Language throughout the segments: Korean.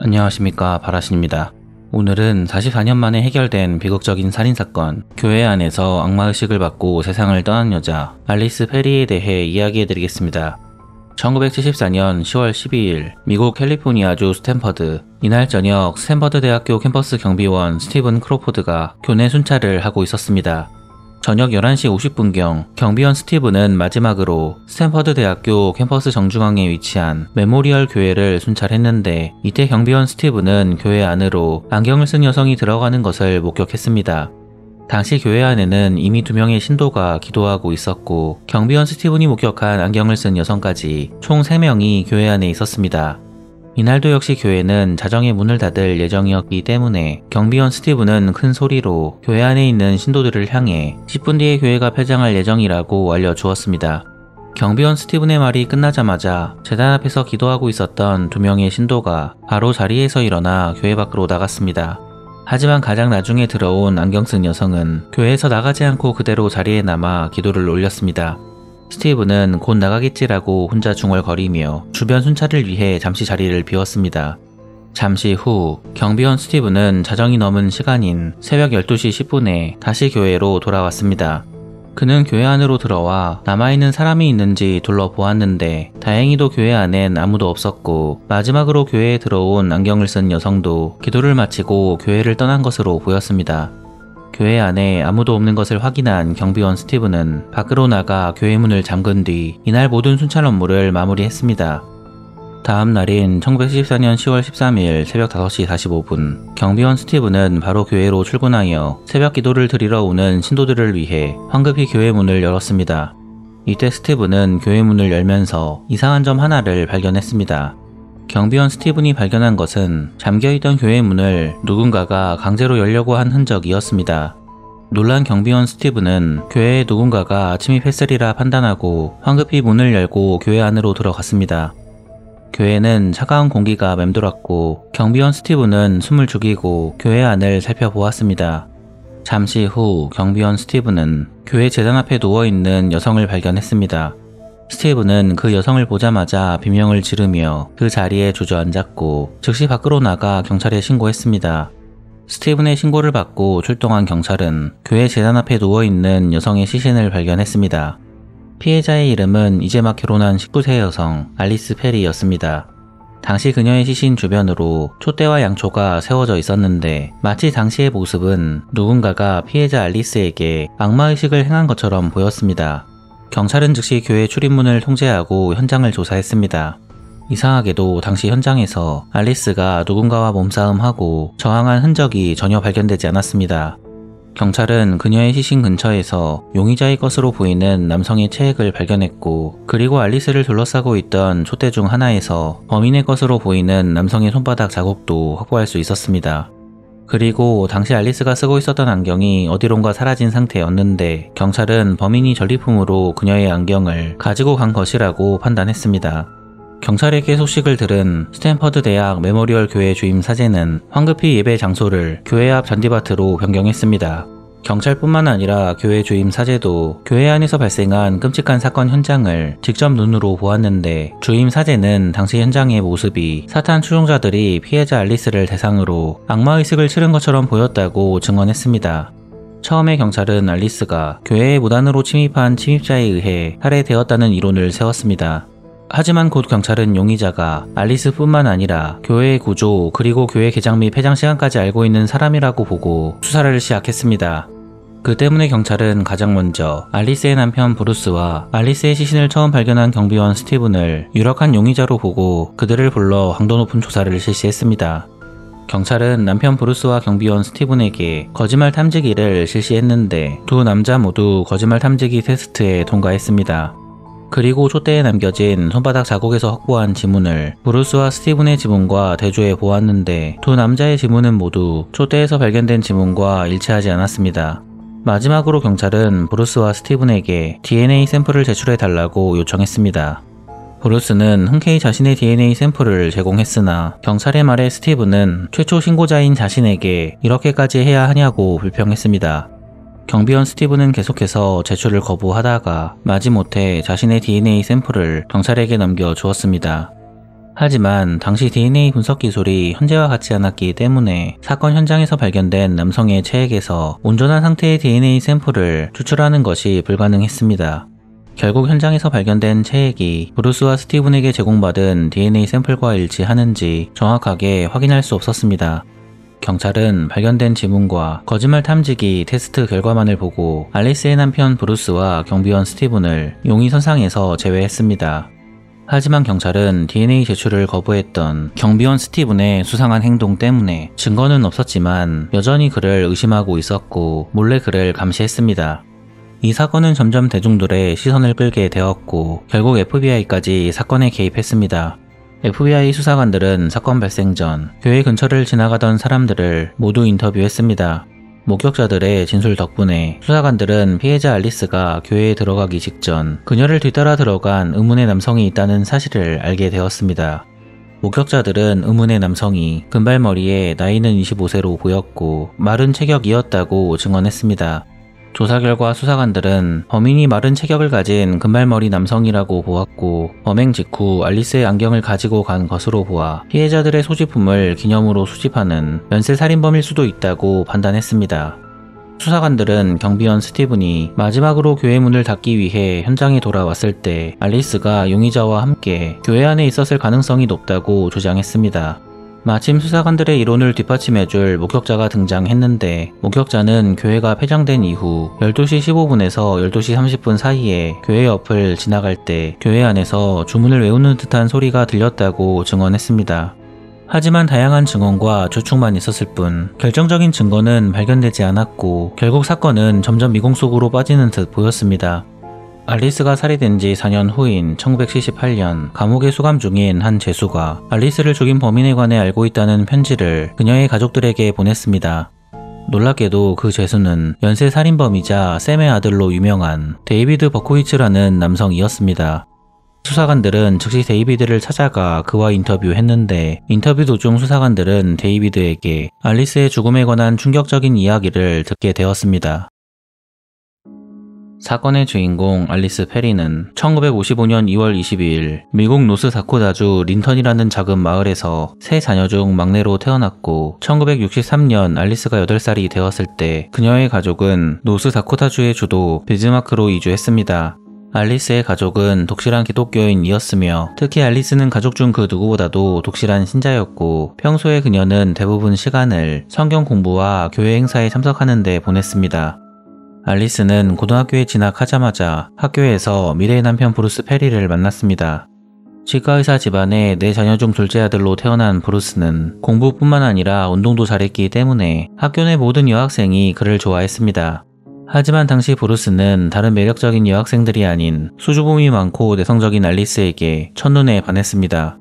안녕하십니까, 바라신입니다. 오늘은 44년 만에 해결된 비극적인 살인사건, 교회 안에서 악마의식을 받고 세상을 떠난 여자 알리스 페리에 대해 이야기해드리겠습니다. 1974년 10월 12일 미국 캘리포니아주 스탠퍼드. 이날 저녁 스탠퍼드 대학교 캠퍼스 경비원 스티븐 크로포드가 교내 순찰을 하고 있었습니다. 저녁 11시 50분경 경비원 스티븐은 마지막으로 스탠퍼드 대학교 캠퍼스 정중앙에 위치한 메모리얼 교회를 순찰했는데, 이때 경비원 스티븐은 교회 안으로 안경을 쓴 여성이 들어가는 것을 목격했습니다. 당시 교회 안에는 이미 2명의 신도가 기도하고 있었고, 경비원 스티븐이 목격한 안경을 쓴 여성까지 총 3명이 교회 안에 있었습니다. 이날도 역시 교회는 자정에 문을 닫을 예정이었기 때문에 경비원 스티븐은 큰 소리로 교회 안에 있는 신도들을 향해 10분 뒤에 교회가 폐장할 예정이라고 알려주었습니다. 경비원 스티븐의 말이 끝나자마자 제단 앞에서 기도하고 있었던 2명의 신도가 바로 자리에서 일어나 교회 밖으로 나갔습니다. 하지만 가장 나중에 들어온 안경 쓴 여성은 교회에서 나가지 않고 그대로 자리에 남아 기도를 올렸습니다. 스티븐은 곧 나가겠지라고 혼자 중얼거리며 주변 순찰을 위해 잠시 자리를 비웠습니다. 잠시 후 경비원 스티븐은 자정이 넘은 시간인 새벽 12시 10분에 다시 교회로 돌아왔습니다. 그는 교회 안으로 들어와 남아있는 사람이 있는지 둘러보았는데 다행히도 교회 안엔 아무도 없었고, 마지막으로 교회에 들어온 안경을 쓴 여성도 기도를 마치고 교회를 떠난 것으로 보였습니다. 교회 안에 아무도 없는 것을 확인한 경비원 스티븐은 밖으로 나가 교회 문을 잠근 뒤 이날 모든 순찰 업무를 마무리했습니다. 다음 날인 1974년 10월 13일 새벽 5시 45분, 경비원 스티븐은 바로 교회로 출근하여 새벽 기도를 드리러 오는 신도들을 위해 황급히 교회 문을 열었습니다. 이때 스티븐은 교회 문을 열면서 이상한 점 하나를 발견했습니다. 경비원 스티븐이 발견한 것은 잠겨있던 교회 문을 누군가가 강제로 열려고 한 흔적이었습니다. 놀란 경비원 스티븐은 교회에 누군가가 침입했으리라 판단하고 황급히 문을 열고 교회 안으로 들어갔습니다. 교회는 차가운 공기가 맴돌았고 경비원 스티븐은 숨을 죽이고 교회 안을 살펴보았습니다. 잠시 후 경비원 스티븐은 교회 제단 앞에 누워있는 여성을 발견했습니다. 스티븐은 그 여성을 보자마자 비명을 지르며 그 자리에 주저앉았고 즉시 밖으로 나가 경찰에 신고했습니다. 스티븐의 신고를 받고 출동한 경찰은 교회 제단 앞에 누워있는 여성의 시신을 발견했습니다. 피해자의 이름은 이제 막 결혼한 19세 여성 알리스 페리였습니다. 당시 그녀의 시신 주변으로 촛대와 양초가 세워져 있었는데, 마치 당시의 모습은 누군가가 피해자 알리스에게 악마의식을 행한 것처럼 보였습니다. 경찰은 즉시 교회 출입문을 통제하고 현장을 조사했습니다. 이상하게도 당시 현장에서 알리스가 누군가와 몸싸움하고 저항한 흔적이 전혀 발견되지 않았습니다. 경찰은 그녀의 시신 근처에서 용의자의 것으로 보이는 남성의 체액을 발견했고, 그리고 알리스를 둘러싸고 있던 촛대 중 하나에서 범인의 것으로 보이는 남성의 손바닥 자국도 확보할 수 있었습니다. 그리고 당시 알리스가 쓰고 있었던 안경이 어디론가 사라진 상태였는데, 경찰은 범인이 전리품으로 그녀의 안경을 가지고 간 것이라고 판단했습니다. 경찰에게 소식을 들은 스탠퍼드 대학 메모리얼 교회 주임 사제는 황급히 예배 장소를 교회 앞 잔디밭으로 변경했습니다. 경찰뿐만 아니라 교회 주임 사제도 교회 안에서 발생한 끔찍한 사건 현장을 직접 눈으로 보았는데, 주임 사제는 당시 현장의 모습이 사탄 추종자들이 피해자 알리스를 대상으로 악마의식을 치른 것처럼 보였다고 증언했습니다. 처음에 경찰은 알리스가 교회에 무단으로 침입한 침입자에 의해 살해되었다는 이론을 세웠습니다. 하지만 곧 경찰은 용의자가 알리스뿐만 아니라 교회의 구조 그리고 교회 개장 및 폐장 시간까지 알고 있는 사람이라고 보고 수사를 시작했습니다. 그 때문에 경찰은 가장 먼저 알리스의 남편 브루스와 알리스의 시신을 처음 발견한 경비원 스티븐을 유력한 용의자로 보고 그들을 불러 강도 높은 조사를 실시했습니다. 경찰은 남편 브루스와 경비원 스티븐에게 거짓말 탐지기를 실시했는데, 두 남자 모두 거짓말 탐지기 테스트에 통과했습니다. 그리고 촛대에 남겨진 손바닥 자국에서 확보한 지문을 브루스와 스티븐의 지문과 대조해 보았는데, 두 남자의 지문은 모두 촛대에서 발견된 지문과 일치하지 않았습니다. 마지막으로 경찰은 브루스와 스티븐에게 DNA 샘플을 제출해달라고 요청했습니다. 브루스는 흔쾌히 자신의 DNA 샘플을 제공했으나 경찰의 말에 스티븐은 최초 신고자인 자신에게 이렇게까지 해야 하냐고 불평했습니다. 경비원 스티븐은 계속해서 제출을 거부하다가 마지못해 자신의 DNA 샘플을 경찰에게 넘겨주었습니다. 하지만 당시 DNA 분석 기술이 현재와 같지 않았기 때문에 사건 현장에서 발견된 남성의 체액에서 온전한 상태의 DNA 샘플을 추출하는 것이 불가능했습니다. 결국 현장에서 발견된 체액이 브루스와 스티븐에게 제공받은 DNA 샘플과 일치하는지 정확하게 확인할 수 없었습니다. 경찰은 발견된 지문과 거짓말 탐지기 테스트 결과만을 보고 알리스의 남편 브루스와 경비원 스티븐을 용의선상에서 제외했습니다. 하지만 경찰은 DNA 제출을 거부했던 경비원 스티븐의 수상한 행동 때문에 증거는 없었지만 여전히 그를 의심하고 있었고 몰래 그를 감시했습니다. 이 사건은 점점 대중들의 시선을 끌게 되었고 결국 FBI까지 사건에 개입했습니다. FBI 수사관들은 사건 발생 전 교회 근처를 지나가던 사람들을 모두 인터뷰했습니다. 목격자들의 진술 덕분에 수사관들은 피해자 알리스가 교회에 들어가기 직전 그녀를 뒤따라 들어간 의문의 남성이 있다는 사실을 알게 되었습니다. 목격자들은 의문의 남성이 금발머리에 나이는 25세로 보였고 마른 체격이었다고 증언했습니다. 조사 결과 수사관들은 범인이 마른 체격을 가진 금발머리 남성이라고 보았고 범행 직후 알리스의 안경을 가지고 간 것으로 보아 피해자들의 소지품을 기념으로 수집하는 연쇄살인범일 수도 있다고 판단했습니다. 수사관들은 경비원 스티븐이 마지막으로 교회 문을 닫기 위해 현장에 돌아왔을 때 알리스가 용의자와 함께 교회 안에 있었을 가능성이 높다고 주장했습니다. 마침 수사관들의 이론을 뒷받침해줄 목격자가 등장했는데 목격자는 교회가 폐장된 이후 12시 15분에서 12시 30분 사이에 교회 옆을 지나갈 때 교회 안에서 주문을 외우는 듯한 소리가 들렸다고 증언했습니다. 하지만 다양한 증언과 추측만 있었을 뿐 결정적인 증거는 발견되지 않았고 결국 사건은 점점 미공 속으로 빠지는 듯 보였습니다. 알리스가 살해된 지 4년 후인 1978년 감옥에 수감 중인 한 죄수가 알리스를 죽인 범인에 관해 알고 있다는 편지를 그녀의 가족들에게 보냈습니다. 놀랍게도 그 죄수는 연쇄살인범이자 샘의 아들로 유명한 데이비드 버코이츠라는 남성이었습니다. 수사관들은 즉시 데이비드를 찾아가 그와 인터뷰했는데 인터뷰 도중 수사관들은 데이비드에게 알리스의 죽음에 관한 충격적인 이야기를 듣게 되었습니다. 사건의 주인공 알리스 페리는 1955년 2월 22일 미국 노스다코타주 린턴이라는 작은 마을에서 세 자녀 중 막내로 태어났고 1963년 알리스가 8살이 되었을 때 그녀의 가족은 노스다코타주의 주도 비즈마크로 이주했습니다. 알리스의 가족은 독실한 기독교인이었으며 특히 알리스는 가족 중 그 누구보다도 독실한 신자였고 평소에 그녀는 대부분 시간을 성경 공부와 교회 행사에 참석하는 데 보냈습니다. 알리스는 고등학교에 진학하자마자 학교에서 미래의 남편 브루스 페리를 만났습니다. 치과의사 집안의 4자녀 중 둘째 아들로 태어난 브루스는 공부뿐만 아니라 운동도 잘했기 때문에 학교 내 모든 여학생이 그를 좋아했습니다. 하지만 당시 브루스는 다른 매력적인 여학생들이 아닌 수줍음이 많고 내성적인 알리스에게 첫눈에 반했습니다.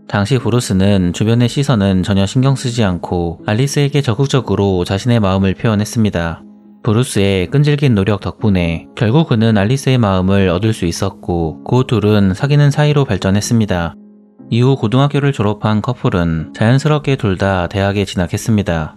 당시 브루스는 주변의 시선은 전혀 신경 쓰지 않고 알리스에게 적극적으로 자신의 마음을 표현했습니다. 브루스의 끈질긴 노력 덕분에 결국 그는 알리스의 마음을 얻을 수 있었고 그 둘은 사귀는 사이로 발전했습니다. 이후 고등학교를 졸업한 커플은 자연스럽게 둘 다 대학에 진학했습니다.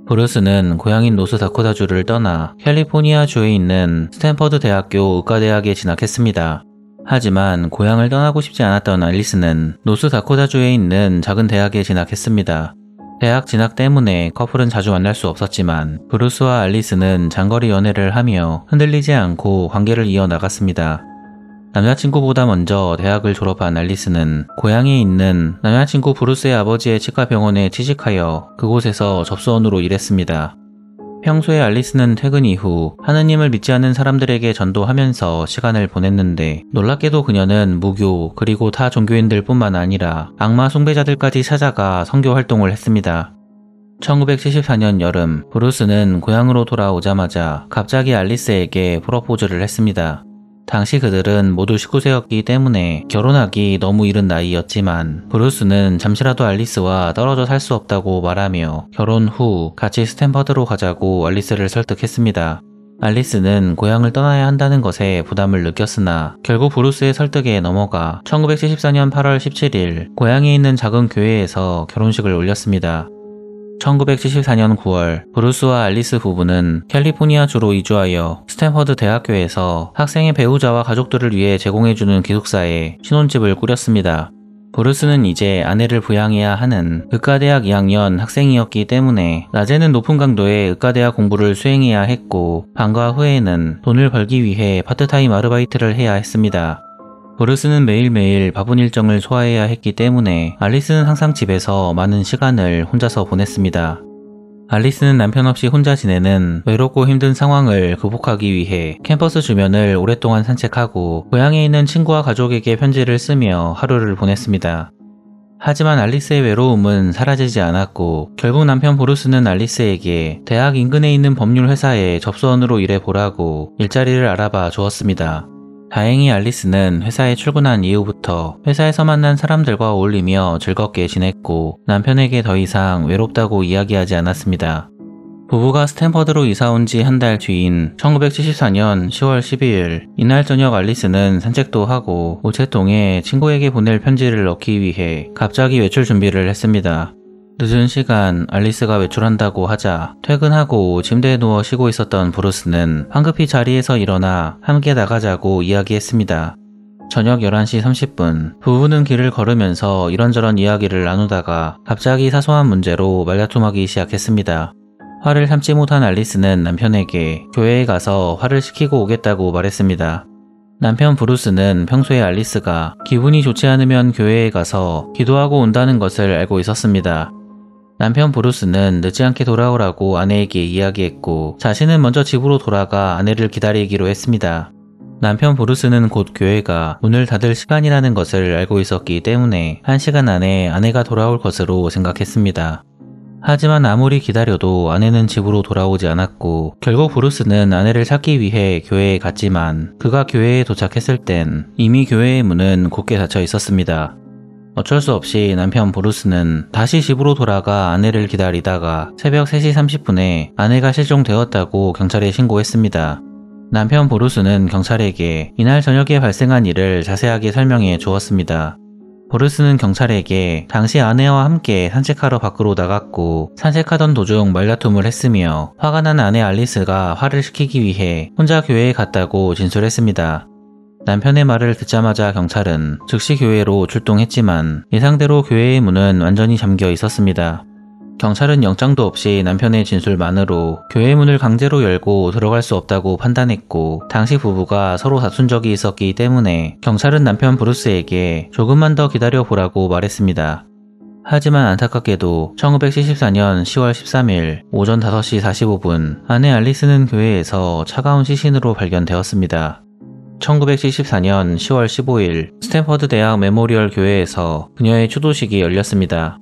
브루스는 고향인 노스다코타주를 떠나 캘리포니아주에 있는 스탠퍼드 대학교 의과대학에 진학했습니다. 하지만 고향을 떠나고 싶지 않았던 알리스는 노스다코타주에 있는 작은 대학에 진학했습니다. 대학 진학 때문에 커플은 자주 만날 수 없었지만 브루스와 알리스는 장거리 연애를 하며 흔들리지 않고 관계를 이어나갔습니다. 남자친구보다 먼저 대학을 졸업한 알리스는 고향에 있는 남자친구 브루스의 아버지의 치과병원에 취직하여 그곳에서 접수원으로 일했습니다. 평소에 알리스는 퇴근 이후 하느님을 믿지 않는 사람들에게 전도하면서 시간을 보냈는데 놀랍게도 그녀는 무교 그리고 타 종교인들 뿐만 아니라 악마 숭배자들까지 찾아가 선교 활동을 했습니다. 1974년 여름 브루스는 고향으로 돌아오자마자 갑자기 알리스에게 프로포즈를 했습니다. 당시 그들은 모두 19세였기 때문에 결혼하기 너무 이른 나이였지만 브루스는 잠시라도 알리스와 떨어져 살 수 없다고 말하며 결혼 후 같이 스탠퍼드로 가자고 알리스를 설득했습니다. 알리스는 고향을 떠나야 한다는 것에 부담을 느꼈으나 결국 브루스의 설득에 넘어가 1974년 8월 17일 고향에 있는 작은 교회에서 결혼식을 올렸습니다. 1974년 9월 브루스와 알리스 부부는 캘리포니아주로 이주하여 스탠퍼드 대학교에서 학생의 배우자와 가족들을 위해 제공해주는 기숙사에 신혼집을 꾸렸습니다. 브루스는 이제 아내를 부양해야 하는 의과대학 2학년 학생이었기 때문에 낮에는 높은 강도의 의과대학 공부를 수행해야 했고 방과 후에는 돈을 벌기 위해 파트타임 아르바이트를 해야 했습니다. 브루스는 매일매일 바쁜 일정을 소화해야 했기 때문에 알리스는 항상 집에서 많은 시간을 혼자서 보냈습니다. 알리스는 남편 없이 혼자 지내는 외롭고 힘든 상황을 극복하기 위해 캠퍼스 주변을 오랫동안 산책하고 고향에 있는 친구와 가족에게 편지를 쓰며 하루를 보냈습니다. 하지만 알리스의 외로움은 사라지지 않았고 결국 남편 브루스는 알리스에게 대학 인근에 있는 법률 회사에 접수원으로 일해보라고 일자리를 알아봐 주었습니다. 다행히 알리스는 회사에 출근한 이후부터 회사에서 만난 사람들과 어울리며 즐겁게 지냈고 남편에게 더 이상 외롭다고 이야기하지 않았습니다. 부부가 스탠퍼드로 이사 온 지 한 달 뒤인 1974년 10월 12일 이날 저녁 알리스는 산책도 하고 우체통에 친구에게 보낼 편지를 넣기 위해 갑자기 외출 준비를 했습니다. 늦은 시간 알리스가 외출한다고 하자 퇴근하고 침대에 누워 쉬고 있었던 브루스는 황급히 자리에서 일어나 함께 나가자고 이야기했습니다. 저녁 11시 30분 부부는 길을 걸으면서 이런저런 이야기를 나누다가 갑자기 사소한 문제로 말다툼하기 시작했습니다. 화를 참지 못한 알리스는 남편에게 교회에 가서 화를 식히고 오겠다고 말했습니다. 남편 브루스는 평소에 알리스가 기분이 좋지 않으면 교회에 가서 기도하고 온다는 것을 알고 있었습니다. 남편 브루스는 늦지 않게 돌아오라고 아내에게 이야기했고 자신은 먼저 집으로 돌아가 아내를 기다리기로 했습니다. 남편 브루스는 곧 교회가 문을 닫을 시간이라는 것을 알고 있었기 때문에 1시간 안에 아내가 돌아올 것으로 생각했습니다. 하지만 아무리 기다려도 아내는 집으로 돌아오지 않았고 결국 브루스는 아내를 찾기 위해 교회에 갔지만 그가 교회에 도착했을 땐 이미 교회의 문은 곧게 닫혀 있었습니다. 어쩔 수 없이 남편 브루스는 다시 집으로 돌아가 아내를 기다리다가 새벽 3시 30분에 아내가 실종되었다고 경찰에 신고했습니다. 남편 브루스는 경찰에게 이날 저녁에 발생한 일을 자세하게 설명해 주었습니다. 브루스는 경찰에게 당시 아내와 함께 산책하러 밖으로 나갔고 산책하던 도중 말다툼을 했으며 화가 난 아내 알리스가 화를 식히기 위해 혼자 교회에 갔다고 진술했습니다. 남편의 말을 듣자마자 경찰은 즉시 교회로 출동했지만 예상대로 교회의 문은 완전히 잠겨 있었습니다. 경찰은 영장도 없이 남편의 진술만으로 교회 문을 강제로 열고 들어갈 수 없다고 판단했고 당시 부부가 서로 다툰 적이 있었기 때문에 경찰은 남편 브루스에게 조금만 더 기다려보라고 말했습니다. 하지만 안타깝게도 1974년 10월 13일 오전 5시 45분 아내 알리스는 교회에서 차가운 시신으로 발견되었습니다. 1974년 10월 15일 스탠퍼드 대학 메모리얼 교회에서 그녀의 추도식이 열렸습니다.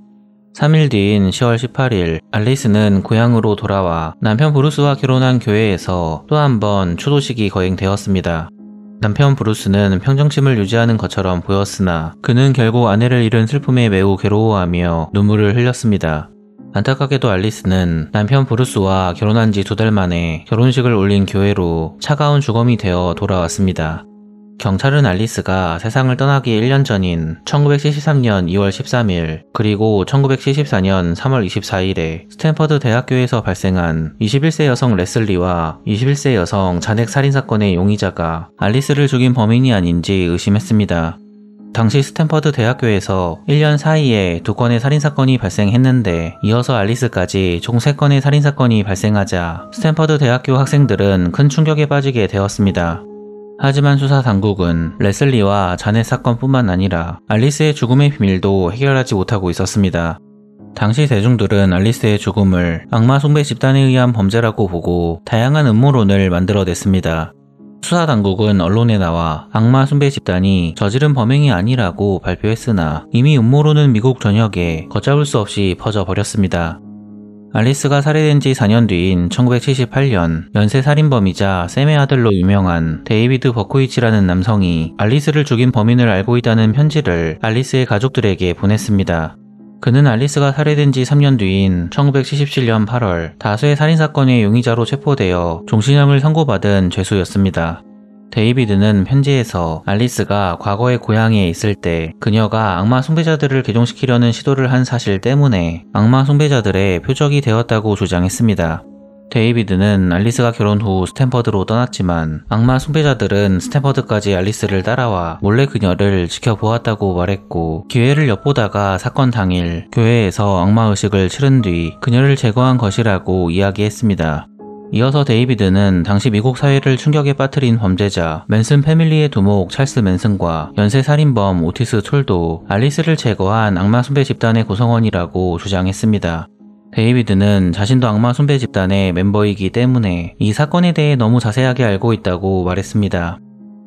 3일 뒤인 10월 18일 알리스는 고향으로 돌아와 남편 브루스와 결혼한 교회에서 또 한 번 추도식이 거행되었습니다. 남편 브루스는 평정심을 유지하는 것처럼 보였으나 그는 결국 아내를 잃은 슬픔에 매우 괴로워하며 눈물을 흘렸습니다. 안타깝게도 알리스는 남편 브루스와 결혼한 지 2달 만에 결혼식을 올린 교회로 차가운 주검이 되어 돌아왔습니다. 경찰은 알리스가 세상을 떠나기 1년 전인 1973년 2월 13일 그리고 1974년 3월 24일에 스탠퍼드 대학교에서 발생한 21세 여성 레슬리와 21세 여성 잔액 살인사건의 용의자가 알리스를 죽인 범인이 아닌지 의심했습니다. 당시 스탠퍼드 대학교에서 1년 사이에 2건의 살인사건이 발생했는데 이어서 알리스까지 총 3건의 살인사건이 발생하자 스탠퍼드 대학교 학생들은 큰 충격에 빠지게 되었습니다. 하지만 수사 당국은 레슬리와 자넷 사건뿐만 아니라 알리스의 죽음의 비밀도 해결하지 못하고 있었습니다. 당시 대중들은 알리스의 죽음을 악마 숭배 집단에 의한 범죄라고 보고 다양한 음모론을 만들어냈습니다. 수사 당국은 언론에 나와 악마 숭배 집단이 저지른 범행이 아니라고 발표했으나 이미 음모론은 미국 전역에 걷잡을 수 없이 퍼져버렸습니다. 알리스가 살해된 지 4년 뒤인 1978년 연쇄 살인범이자 샘의 아들로 유명한 데이비드 버코이치라는 남성이 알리스를 죽인 범인을 알고 있다는 편지를 알리스의 가족들에게 보냈습니다. 그는 알리스가 살해된 지 3년 뒤인 1977년 8월 다수의 살인사건의 용의자로 체포되어 종신형을 선고받은 죄수였습니다. 데이비드는 편지에서 알리스가 과거의 고향에 있을 때 그녀가 악마 숭배자들을 개종시키려는 시도를 한 사실 때문에 악마 숭배자들의 표적이 되었다고 주장했습니다. 데이비드는 알리스가 결혼 후 스탠퍼드로 떠났지만 악마 숭배자들은 스탠퍼드까지 알리스를 따라와 몰래 그녀를 지켜보았다고 말했고, 기회를 엿보다가 사건 당일 교회에서 악마 의식을 치른 뒤 그녀를 제거한 것이라고 이야기했습니다. 이어서 데이비드는 당시 미국 사회를 충격에 빠뜨린 범죄자 맨슨 패밀리의 두목 찰스 맨슨과 연쇄살인범 오티스 톨도 알리스를 제거한 악마 숭배 집단의 구성원이라고 주장했습니다. 데이비드는 자신도 악마 숭배 집단의 멤버이기 때문에 이 사건에 대해 너무 자세하게 알고 있다고 말했습니다.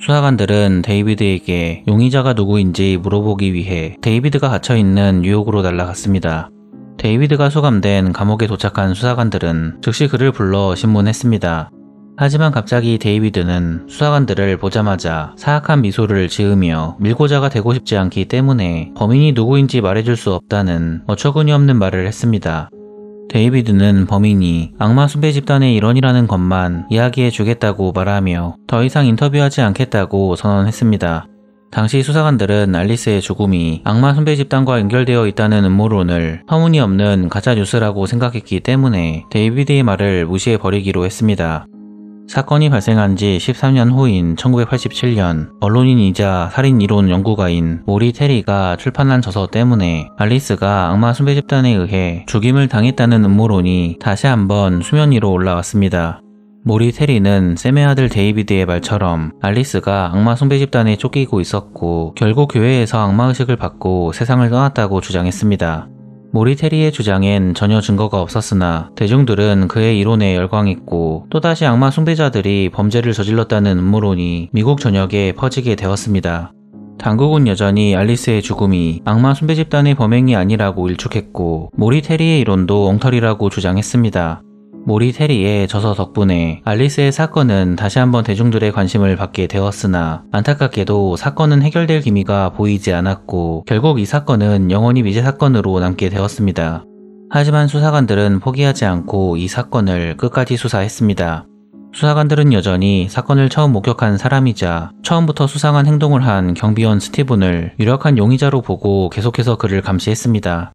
수사관들은 데이비드에게 용의자가 누구인지 물어보기 위해 데이비드가 갇혀있는 뉴욕으로 날아갔습니다. 데이비드가 수감된 감옥에 도착한 수사관들은 즉시 그를 불러 신문했습니다. 하지만 갑자기 데이비드는 수사관들을 보자마자 사악한 미소를 지으며 밀고자가 되고 싶지 않기 때문에 범인이 누구인지 말해줄 수 없다는 어처구니없는 말을 했습니다. 데이비드는 범인이 악마 숭배 집단의 일원이라는 것만 이야기해 주겠다고 말하며 더 이상 인터뷰하지 않겠다고 선언했습니다. 당시 수사관들은 알리스의 죽음이 악마 숭배 집단과 연결되어 있다는 음모론을 터무니없는 가짜뉴스라고 생각했기 때문에 데이비드의 말을 무시해버리기로 했습니다. 사건이 발생한 지 13년 후인 1987년 언론인이자 살인이론 연구가인 모리 테리가 출판한 저서 때문에 알리스가 악마 숭배 집단에 의해 죽임을 당했다는 음모론이 다시 한번 수면 위로 올라왔습니다. 모리 테리는 샘의 아들 데이비드의 말처럼 알리스가 악마 숭배 집단에 쫓기고 있었고 결국 교회에서 악마의식을 받고 세상을 떠났다고 주장했습니다. 모리 테리의 주장엔 전혀 증거가 없었으나 대중들은 그의 이론에 열광했고 또다시 악마 숭배자들이 범죄를 저질렀다는 음모론이 미국 전역에 퍼지게 되었습니다. 당국은 여전히 알리스의 죽음이 악마 숭배 집단의 범행이 아니라고 일축했고 모리 테리의 이론도 엉터리라고 주장했습니다. 모리 테리의 저서 덕분에 알리스의 사건은 다시 한번 대중들의 관심을 받게 되었으나 안타깝게도 사건은 해결될 기미가 보이지 않았고 결국 이 사건은 영원히 미제 사건으로 남게 되었습니다. 하지만 수사관들은 포기하지 않고 이 사건을 끝까지 수사했습니다. 수사관들은 여전히 사건을 처음 목격한 사람이자 처음부터 수상한 행동을 한 경비원 스티븐을 유력한 용의자로 보고 계속해서 그를 감시했습니다.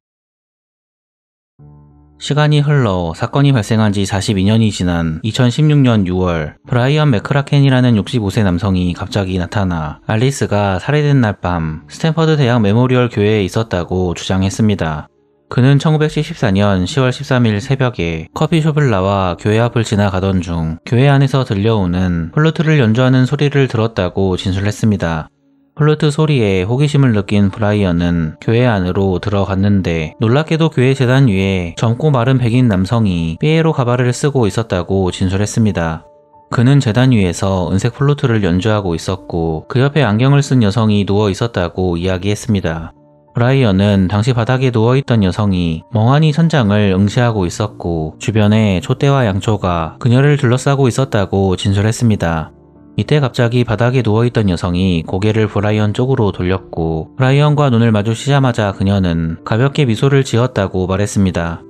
시간이 흘러 사건이 발생한 지 42년이 지난 2016년 6월 브라이언 맥크라켄이라는 65세 남성이 갑자기 나타나 알리스가 살해된 날 밤 스탠퍼드 대학 메모리얼 교회에 있었다고 주장했습니다. 그는 1974년 10월 13일 새벽에 커피숍을 나와 교회 앞을 지나가던 중 교회 안에서 들려오는 플루트를 연주하는 소리를 들었다고 진술했습니다. 플루트 소리에 호기심을 느낀 브라이언은 교회 안으로 들어갔는데 놀랍게도 교회 제단 위에 젊고 마른 백인 남성이 피에로 가발을 쓰고 있었다고 진술했습니다. 그는 제단 위에서 은색 플루트를 연주하고 있었고 그 옆에 안경을 쓴 여성이 누워 있었다고 이야기했습니다. 브라이언은 당시 바닥에 누워있던 여성이 멍하니 천장을 응시하고 있었고 주변에 촛대와 양초가 그녀를 둘러싸고 있었다고 진술했습니다. 이때 갑자기 바닥에 누워있던 여성이 고개를 브라이언 쪽으로 돌렸고 브라이언과 눈을 마주치자마자 그녀는 가볍게 미소를 지었다고 말했습니다.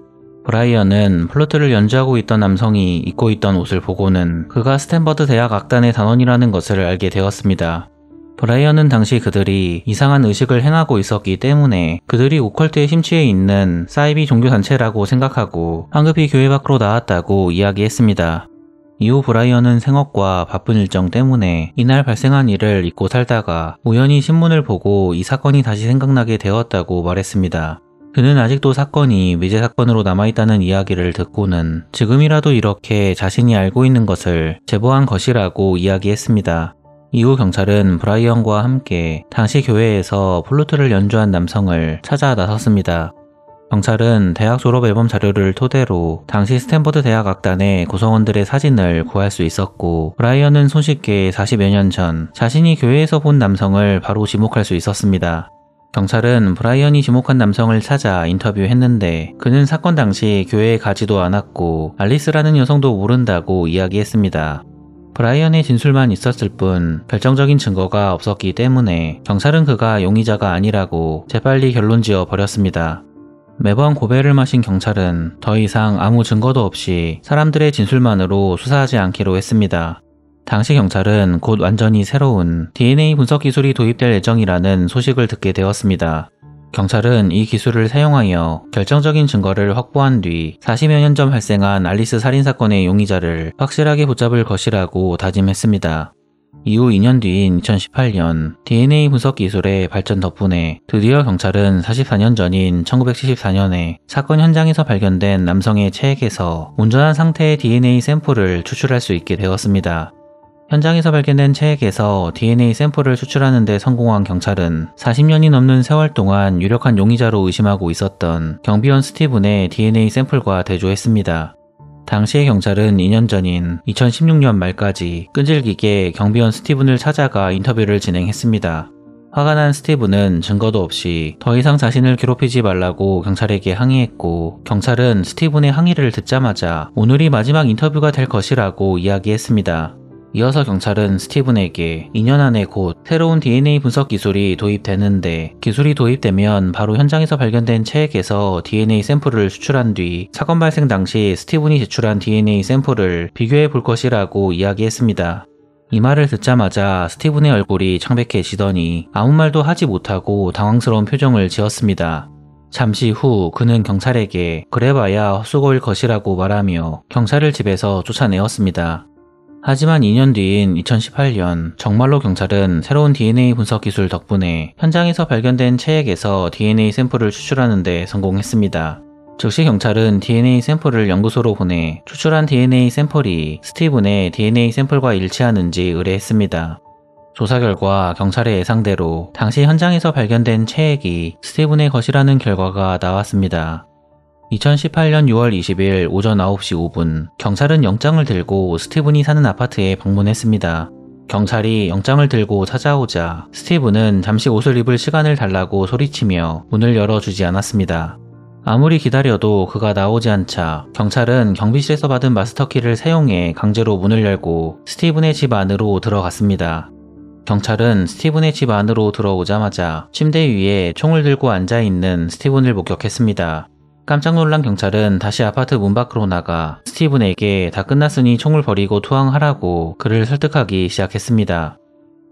브라이언은 플루트를 연주하고 있던 남성이 입고 있던 옷을 보고는 그가 스탠퍼드 대학 악단의 단원이라는 것을 알게 되었습니다. 브라이언은 당시 그들이 이상한 의식을 행하고 있었기 때문에 그들이 오컬트에 심취해 있는 사이비 종교단체라고 생각하고 황급히 교회 밖으로 나왔다고 이야기했습니다. 이후 브라이언은 생업과 바쁜 일정 때문에 이날 발생한 일을 잊고 살다가 우연히 신문을 보고 이 사건이 다시 생각나게 되었다고 말했습니다. 그는 아직도 사건이 미제 사건으로 남아있다는 이야기를 듣고는 지금이라도 이렇게 자신이 알고 있는 것을 제보한 것이라고 이야기했습니다. 이후 경찰은 브라이언과 함께 당시 교회에서 플루트를 연주한 남성을 찾아 나섰습니다. 경찰은 대학 졸업 앨범 자료를 토대로 당시 스탠퍼드 대학 악단의 구성원들의 사진을 구할 수 있었고 브라이언은 손쉽게 40여 년 전 자신이 교회에서 본 남성을 바로 지목할 수 있었습니다. 경찰은 브라이언이 지목한 남성을 찾아 인터뷰했는데 그는 사건 당시 교회에 가지도 않았고 알리스라는 여성도 모른다고 이야기했습니다. 브라이언의 진술만 있었을 뿐 결정적인 증거가 없었기 때문에 경찰은 그가 용의자가 아니라고 재빨리 결론지어 버렸습니다. 매번 고배를 마신 경찰은 더 이상 아무 증거도 없이 사람들의 진술만으로 수사하지 않기로 했습니다. 당시 경찰은 곧 완전히 새로운 DNA 분석 기술이 도입될 예정이라는 소식을 듣게 되었습니다. 경찰은 이 기술을 사용하여 결정적인 증거를 확보한 뒤 40여 년 전 발생한 알리스 살인사건의 용의자를 확실하게 붙잡을 것이라고 다짐했습니다. 이후 2년 뒤인 2018년 DNA 분석 기술의 발전 덕분에 드디어 경찰은 44년 전인 1974년에 사건 현장에서 발견된 남성의 체액에서 온전한 상태의 DNA 샘플을 추출할 수 있게 되었습니다. 현장에서 발견된 체액에서 DNA 샘플을 추출하는 데 성공한 경찰은 40년이 넘는 세월 동안 유력한 용의자로 의심하고 있었던 경비원 스티븐의 DNA 샘플과 대조했습니다. 당시의 경찰은 2년 전인 2016년 말까지 끈질기게 경비원 스티븐을 찾아가 인터뷰를 진행했습니다. 화가 난 스티븐은 증거도 없이 더 이상 자신을 괴롭히지 말라고 경찰에게 항의했고, 경찰은 스티븐의 항의를 듣자마자 오늘이 마지막 인터뷰가 될 것이라고 이야기했습니다. 이어서 경찰은 스티븐에게 2년 안에 곧 새로운 DNA 분석 기술이 도입되는데, 기술이 도입되면 바로 현장에서 발견된 체액에서 DNA 샘플을 추출한 뒤 사건 발생 당시 스티븐이 제출한 DNA 샘플을 비교해 볼 것이라고 이야기했습니다. 이 말을 듣자마자 스티븐의 얼굴이 창백해지더니 아무 말도 하지 못하고 당황스러운 표정을 지었습니다. 잠시 후 그는 경찰에게 그래봐야 헛수고일 것이라고 말하며 경찰을 집에서 쫓아내었습니다. 하지만 2년 뒤인 2018년 정말로 경찰은 새로운 DNA 분석 기술 덕분에 현장에서 발견된 체액에서 DNA 샘플을 추출하는 데 성공했습니다. 즉시 경찰은 DNA 샘플을 연구소로 보내 추출한 DNA 샘플이 스티븐의 DNA 샘플과 일치하는지 의뢰했습니다. 조사 결과 경찰의 예상대로 당시 현장에서 발견된 체액이 스티븐의 것이라는 결과가 나왔습니다. 2018년 6월 20일 오전 9시 5분 경찰은 영장을 들고 스티븐이 사는 아파트에 방문했습니다. 경찰이 영장을 들고 찾아오자 스티븐은 잠시 옷을 입을 시간을 달라고 소리치며 문을 열어주지 않았습니다. 아무리 기다려도 그가 나오지 않자 경찰은 경비실에서 받은 마스터키를 사용해 강제로 문을 열고 스티븐의 집 안으로 들어갔습니다. 경찰은 스티븐의 집 안으로 들어오자마자 침대 위에 총을 들고 앉아있는 스티븐을 목격했습니다. 깜짝 놀란 경찰은 다시 아파트 문 밖으로 나가 스티븐에게 다 끝났으니 총을 버리고 투항하라고 그를 설득하기 시작했습니다.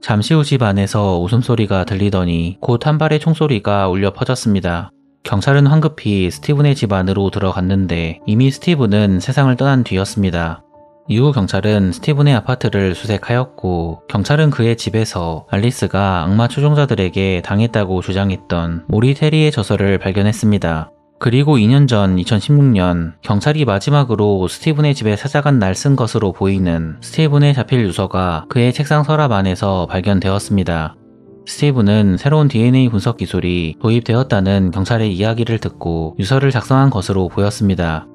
잠시 후 집 안에서 웃음소리가 들리더니 곧 한 발의 총소리가 울려 퍼졌습니다. 경찰은 황급히 스티븐의 집 안으로 들어갔는데 이미 스티븐은 세상을 떠난 뒤였습니다. 이후 경찰은 스티븐의 아파트를 수색하였고, 경찰은 그의 집에서 알리스가 악마 추종자들에게 당했다고 주장했던 모리 테리의 저서를 발견했습니다. 그리고 2년 전 2016년 경찰이 마지막으로 스티븐의 집에 찾아간 날 쓴 것으로 보이는 스티븐의 자필 유서가 그의 책상 서랍 안에서 발견되었습니다. 스티븐은 새로운 DNA 분석 기술이 도입되었다는 경찰의 이야기를 듣고 유서를 작성한 것으로 보였습니다.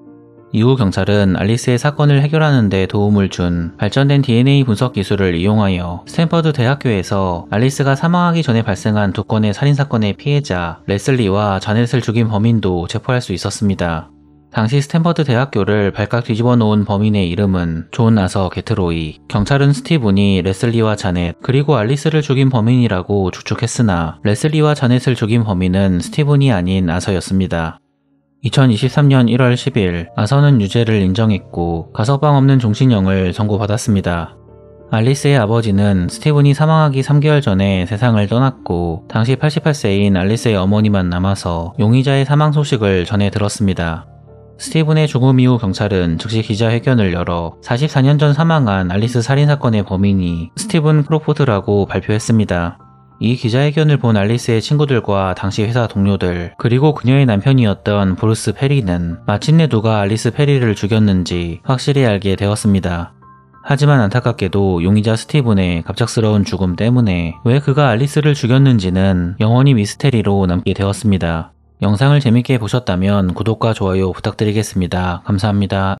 이후 경찰은 알리스의 사건을 해결하는 데 도움을 준 발전된 DNA 분석 기술을 이용하여 스탠퍼드 대학교에서 알리스가 사망하기 전에 발생한 2건의 살인사건의 피해자 레슬리와 자넷을 죽인 범인도 체포할 수 있었습니다. 당시 스탠퍼드 대학교를 발칵 뒤집어 놓은 범인의 이름은 존 아서 게트로이. 경찰은 스티븐이 레슬리와 자넷 그리고 알리스를 죽인 범인이라고 추측했으나 레슬리와 자넷을 죽인 범인은 스티븐이 아닌 아서였습니다. 2023년 1월 10일 아서는 유죄를 인정했고 가석방 없는 종신형을 선고받았습니다. 알리스의 아버지는 스티븐이 사망하기 3개월 전에 세상을 떠났고 당시 88세인 알리스의 어머니만 남아서 용의자의 사망 소식을 전해 들었습니다. 스티븐의 죽음 이후 경찰은 즉시 기자회견을 열어 44년 전 사망한 알리스 살인사건의 범인이 스티븐 크로포드라고 발표했습니다. 이 기자회견을 본 알리스의 친구들과 당시 회사 동료들 그리고 그녀의 남편이었던 브루스 페리는 마침내 누가 알리스 페리를 죽였는지 확실히 알게 되었습니다. 하지만 안타깝게도 용의자 스티븐의 갑작스러운 죽음 때문에 왜 그가 알리스를 죽였는지는 영원히 미스테리로 남게 되었습니다. 영상을 재밌게 보셨다면 구독과 좋아요 부탁드리겠습니다. 감사합니다.